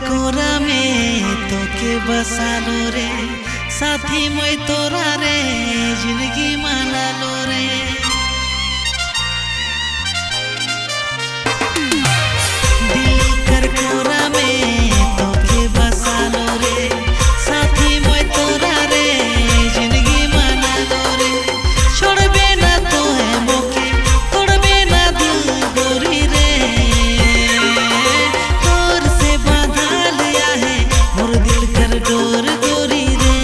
कोरा में तो के बसालो रे साथी मैं तोरा रे जिंदगी माना लो रे। दिल कर कोरा में तो के बसालो रे साथी मैं तोरा रे जिंदगी माना लो रे। छोड़बे ना तो है मोके तोड़बे ना दिल गोरी रे। तोर से बांधा लिया है मोर दिल कर डोर गोरी रे।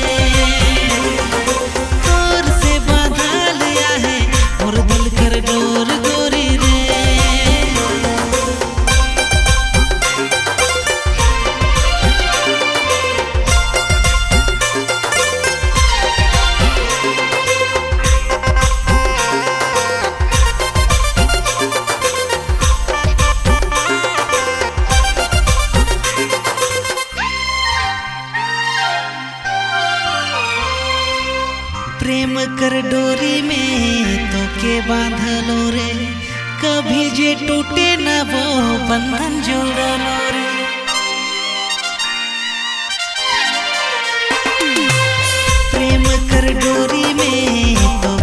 तोर से बांधा लिया है मोर दिल कर डोर गोरी रे। प्रेम कर डोरी में तो के बांधलो रे कभी जे टूटे ना वो बंधन जोड़लो रे। प्रेम कर डोरी में तो